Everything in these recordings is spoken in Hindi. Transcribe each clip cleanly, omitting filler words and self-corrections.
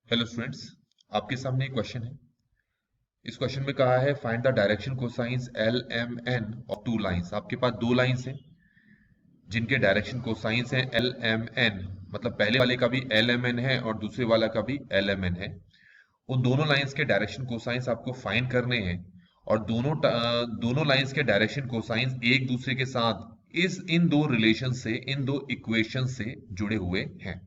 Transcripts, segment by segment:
हेलो स्टूडेंट्स, आपके सामने एक क्वेश्चन है। इस क्वेश्चन में कहा है find the direction cosines L M N of two lines. आपके पास दो लाइंस हैं जिनके डायरेक्शन कोसाइंस हैं एल एम एन, मतलब पहले वाले का भी एल एम एन है और दूसरे वाला का भी एल एम एन है। उन दोनों लाइंस के डायरेक्शन कोसाइंस आपको फाइंड करने हैं और दोनों लाइंस के डायरेक्शन कोसाइंस एक दूसरे के साथ इन दो रिलेशन से, इन दो इक्वेशन से जुड़े हुए हैं।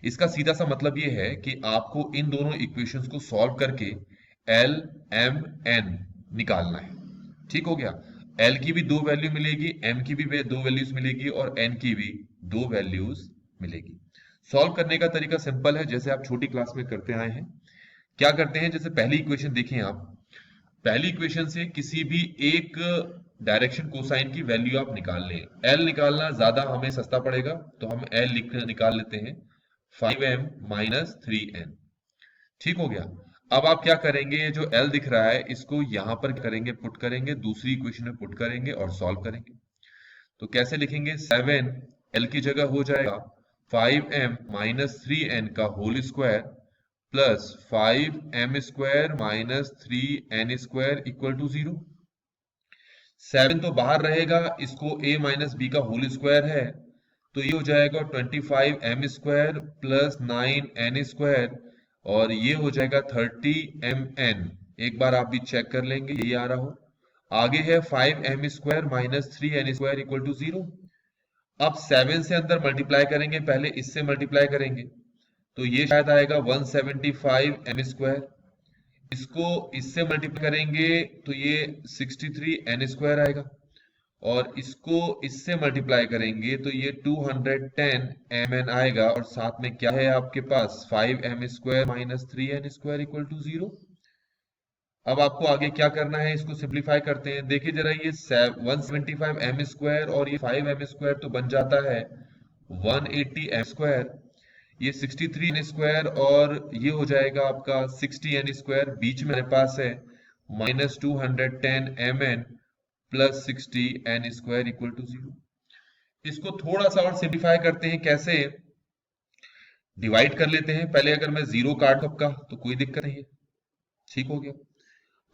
इसका सीधा सा मतलब ये है कि आपको इन दोनों इक्वेशंस को सॉल्व करके एल एम एन निकालना है। ठीक हो गया। एल की भी दो वैल्यू मिलेगी, एम की भी दो वैल्यूज मिलेगी और एन की भी दो वैल्यूज मिलेगी। सॉल्व करने का तरीका सिंपल है, जैसे आप छोटी क्लास में करते आए हैं। क्या करते हैं, जैसे पहली इक्वेशन देखें आप। पहली इक्वेशन से किसी भी एक डायरेक्शन कोसाइन की वैल्यू आप निकाल लें। एल निकालना ज्यादा हमें सस्ता पड़ेगा, तो हम एल निकाल लेते हैं 5m माइनस 3n। ठीक हो गया। अब आप क्या करेंगे, ये जो l दिख रहा है इसको यहां पर करेंगे, पुट करेंगे, दूसरी इक्वेशन में पुट करेंगे और सॉल्व करेंगे। तो कैसे लिखेंगे, 7 l की जगह हो जाएगा 5m माइनस 3n का whole square plus 5m square minus 3n square equal to 0। 7 तो बाहर रहेगा, इसको a माइनस बी का होल स्क्वायर है, तो ये हो जाएगा 25m square plus 9n square और ये हो जाएगा 30mn। एक बार आप भी चेक कर लेंगे यही आ रहा हो। आगे है 5m square minus 3n square equal to 0। अब 7 से अंदर मल्टीप्लाई करेंगे, पहले इससे मल्टीप्लाई करेंगे तो ये शायद आएगा 175m स्क्वायर। इसको इससे मल्टीप्लाई करेंगे तो ये 63n स्क्वायर आएगा और इसको इससे मल्टीप्लाई करेंगे तो ये 210mn आएगा और साथ में क्या है आपके पास 5m square minus 3n square equal to 0। अब आपको आगे क्या करना है, इसको सिंप्लीफाई करते हैं। देखिए जरा, ये 175m स्क्वायर और ये 5m स्क्वायर तो बन जाता है 180m स्क्वायर। ये 63n स्क्वायर और ये हो जाएगा आपका 60n स्क्वायर। बीच में हमारे पास है minus 210mn plus 60n square equal to 0। इसको थोड़ा सा और सिंप्लीफाई करते हैं, कैसे, डिवाइड कर लेते हैं पहले। अगर मैं जीरो काट सबका तो कोई दिक्कत नहीं है। ठीक हो गया।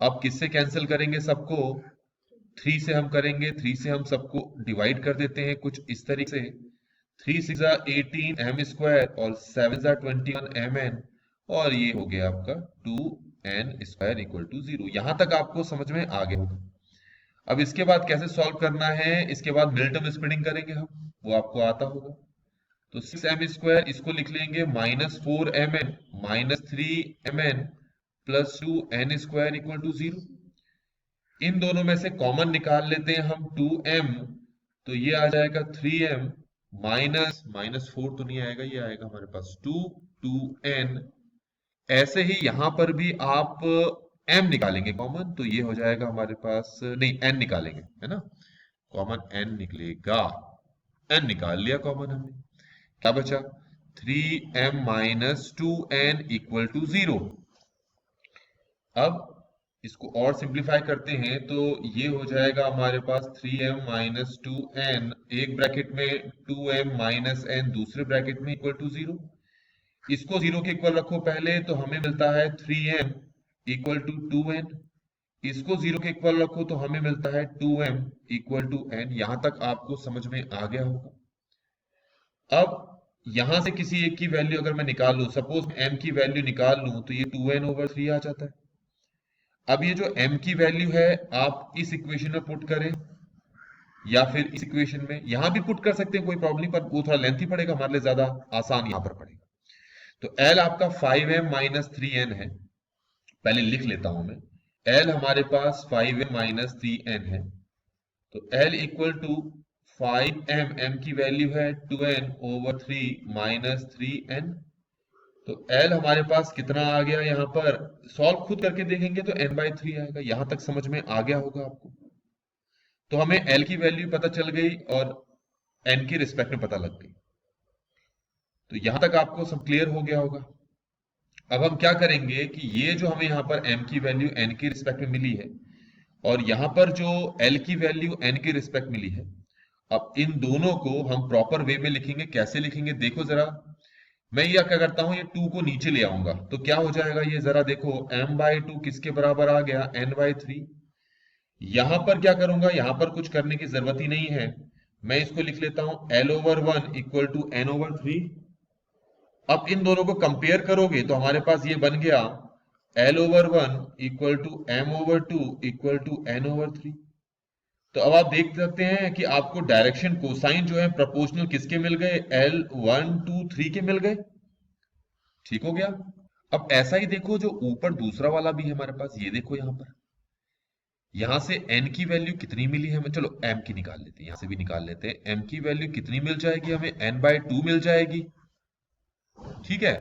अब किससे कैंसिल करेंगे सबको, 3 से हम करेंगे। 3 से हम सबको डिवाइड कर देते हैं कुछ इस तरीके से। 3 6 18m स्क्वायर और 7 21mn और ये हो गया आपका 2n स्क्वायर इक्वल टू 0। यहां तक आपको समझ में आ गया होगा। अब इसके बाद कैसे सॉल्व करना है, इसके बाद मिडल स्प्लिटिंग करेंगे हम, वो आपको आता होगा। तो 6m स्क्वायर इसको लिख लेंगे minus 4mn minus 3mn plus 2n square equal to 0। इन दोनों में से कॉमन निकाल लेते हैं हम 2m, तो ये आ जाएगा 3m माइनस माइनस 4 तो नहीं आएगा, ये आएगा हमारे पास 2n। ऐसे ही यहां पर भी आप m निकालेंगे कॉमन, तो ये हो जाएगा हमारे पास, नहीं n निकालेंगे, है ना, कॉमन n निकलेगा। n निकाल लिया कॉमन हमने, क्या बचा 3m minus 2n equal to 0। अब इसको और सिंप्लीफाई करते हैं तो ये हो जाएगा हमारे पास 3m माइनस 2n, एक ब्रैकेट में 2m माइनस n दूसरे ब्रैकेट में इक्वल टू 0। इसको 0 के इक्वल रखो पहले, तो हमें मिलता है 3m इक्वल टू 2n। इसको 0 के इक्वल रखो तो हमें मिलता है 2m इक्वल टू n। यहां तक आपको समझ में आ गया होगा। अब यहां से किसी एक की वैल्यू अगर मैं निकाल लूं, सपोज m की वैल्यू निकाल लूं, तो ये 2n ओवर 3 आ जाता है। अब ये जो m की वैल्यू है आप इस इक्वेशन में पुट करें या फिर इस इक्वेशन में, यहां भी पुट कर सकते हैं, कोई प्रॉब्लम नहीं, पर वो थोड़ा लेंथी पड़ेगा, हमारे लिए ज्यादा आसान यहां पर पड़ेगा। तो L आपका 5m माइनस 3n है, पहले लिख लेता हूं मैं। L हमारे पास 5m माइनस 3n है, तो L equal to 5m, m की वैल्यू है 2n ओवर 3 माइनस 3n। तो L हमारे पास कितना आ गया, यहाँ पर सॉल्व खुद करके देखेंगे तो n बाई 3 आएगा। यहां तक समझ में आ गया होगा आपको। तो हमें L की वैल्यू पता चल गई और n की रिस्पेक्ट में पता लग गई। तो यहां तक आपको सब क्लियर हो गया होगा। अब हम क्या करेंगे कि ये जो हमें यहाँ पर m की वैल्यू n की रिस्पेक्ट में मिली है और यहाँ पर जो L की वैल्यू n की रिस्पेक्ट मिली है, अब इन दोनों को हम प्रॉपर वे में लिखेंगे। कैसे लिखेंगे देखो जरा, मैं ये क्या करता हूं, ये 2 को नीचे ले आऊंगा तो क्या हो जाएगा, ये जरा देखो m/2 किसके बराबर आ गया, n/3। यहां पर क्या करूंगा, यहां पर कुछ करने की जरूरत ही नहीं है, मैं इसको लिख लेता हूं L/1 इक्वल टू n/3। अब इन दोनों को कंपेयर करोगे तो हमारे पास ये बन गया L/1 equal to m/2 equal to n/3। तो अब आप देख सकते हैं कि आपको डायरेक्शन कोसाइन जो है प्रोपोर्शनल किसके मिल गए, L1 2 3 के मिल गए। ठीक हो गया। अब ऐसा ही देखो जो ऊपर दूसरा वाला भी है हमारे पास, ये देखो यहां पर, यहां से n की वैल्यू कितनी मिली है हमें, चलो m की निकाल लेते हैं, यहां से भी निकाल लेते हैं, m की वैल्यू कितनी मिल जाएगी हमें, n/2 मिल जाएगी। ठीक है,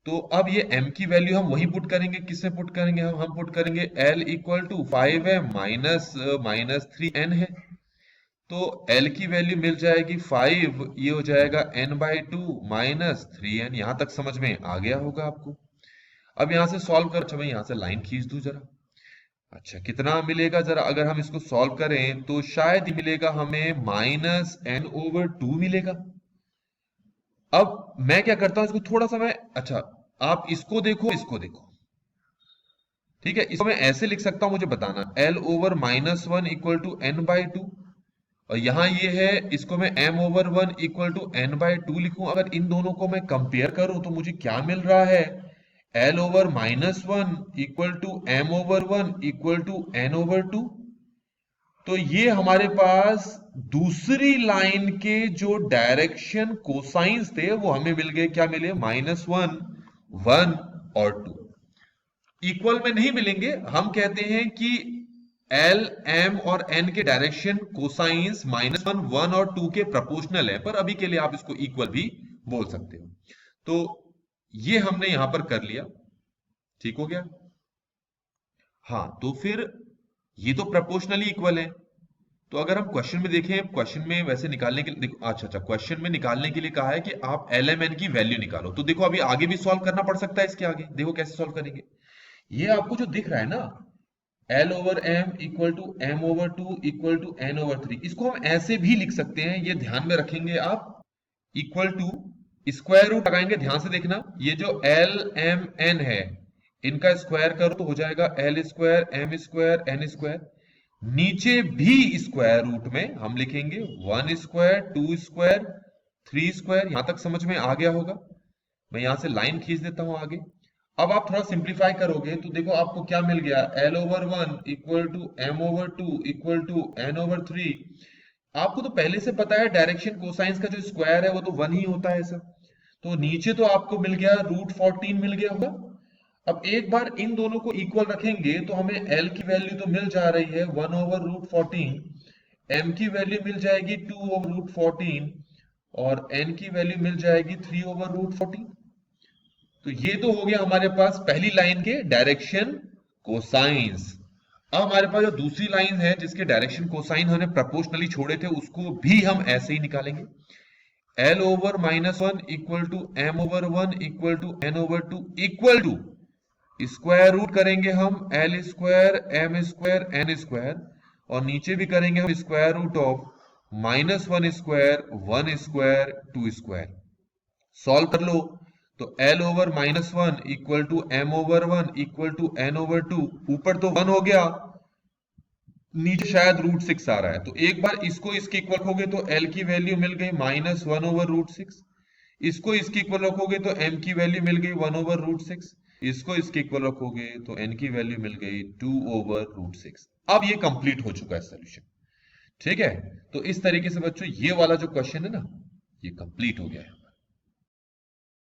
तो अब ये m की वैल्यू हम वहीं पुट करेंगे, किसमें पुट करेंगे, हम पुट करेंगे L equal to 5m minus 3n है, तो L की वैल्यू मिल जाएगी 5, ये हो जाएगा n/2 माइनस 3n। यहां तक समझ में आ गया होगा आपको। अब यहां से सॉल्व कर, अच्छा मैं यहां से लाइन खींच दूं जरा। अच्छा कितना मिलेगा जरा, अगर हम इसको सॉल्व करें तो शायद ही मिलेगा हमें -n/2 मिलेगा। अब मैं क्या करता हूं, इसको थोड़ा सा मैं, अच्छा आप इसको देखो, इसको देखो, ठीक है, इसको मैं ऐसे लिख सकता हूं, मुझे बताना L/-1 इक्वल टू n/2, और यहां ये है, इसको मैं m/1 इक्वल टू n/2 लिखूं। अगर इन दोनों को मैं कंपेयर करूं तो मुझे क्या मिल रहा है, L/-1 equal to m/1 equal to n/2। तो ये हमारे पास दूसरी लाइन के जो डायरेक्शन कोसाइंस थे वो हमें मिल गए, क्या मिले, -1, 1 और 2। इक्वल में नहीं मिलेंगे, हम कहते हैं कि L, M और N के डायरेक्शन कोसाइंस -1, 1 और 2 के प्रोपोर्शनल है, पर अभी के लिए आप इसको इक्वल भी बोल सकते हो। तो ये हमने यहां पर कर लिया। ठीक हो गया। हाँ तो फिर ये तो प्रोपोर्शनली इक्वल है, तो अगर हम क्वेश्चन में देखें, क्वेश्चन में वैसे निकालने के लिए अच्छा क्वेश्चन में निकालने के लिए कहा है कि आप LMN की वैल्यू निकालो। तो देखो अभी आगे भी सॉल्व करना पड़ सकता है, इसके आगे देखो कैसे सॉल्व करेंगे। ये आपको जो दिख रहा है ना, L/m equal to m/2 equal to n/3, इसको हम ऐसे भी लिख सकते हैं, ये ध्यान में रखेंगे आप, इक्वल टू स्क्वायर रूट लगाएंगे, ध्यान से देखना, ये जो LMN है इनका स्क्वायर करो तो हो जाएगा L² m² n²। नीचे भी स्क्वायर रूट में हम लिखेंगे 1², 2², 3²। यहां तक समझ में आ गया होगा। मैं यहां से लाइन खींच देता हूं आगे। अब आप थोड़ा सिंप्लीफाई करोगे तो देखो आपको क्या मिल गया, L/1 equal to m/2 equal to n/3। आपको तो पहले से पता है डायरेक्शन कोसाइंस का जो स्क्वायर है वो तो 1 ही होता है सर। तो नीचे तो आपको मिल गया √14 मिल गया होगा। अब एक बार इन दोनों को इक्वल रखेंगे तो हमें L की वैल्यू तो मिल जा रही है 1/√14, M की वैल्यू मिल जाएगी 2/√14 और N की वैल्यू मिल जाएगी 3/√14। तो ये तो हो गया हमारे पास पहली लाइन के डायरेक्शन कोसाइंस। अब हमारे पास जो दूसरी लाइन है जिसके डायरेक्शन कोसाइन हमने प्रोपोर्शनली छोड़े थे उसको भी हम ऐसे ही निकालेंगे। L/-1 equal to m/1 equal to n/2 equal to square root करेंगे हम L² m² n² और नीचे भी करेंगे हम स्क्वायर रूट ऑफ -1², 1², 2²। सॉल्व कर लो तो L/-1 equal to m/1 equal to n/2, ऊपर तो 1 हो गया, नीचे शायद √6 आ रहा है, तो एक बार इसको इसके इक्वल रखोगे तो L की वैल्यू मिल गई -1/√6, इसको इसके इक्वल रखोगे तो M की वैल्यू मिल गई 1/√6, इसको इसके इक्वल रखोगे तो N की वैल्यू मिल गई 2/√6। अब ये कंप्लीट हो चुका है सॉल्यूशन। ठीक है, तो इस तरीके से बच्चों ये वाला जो क्वेश्चन है ना, ये कंप्लीट हो गया है।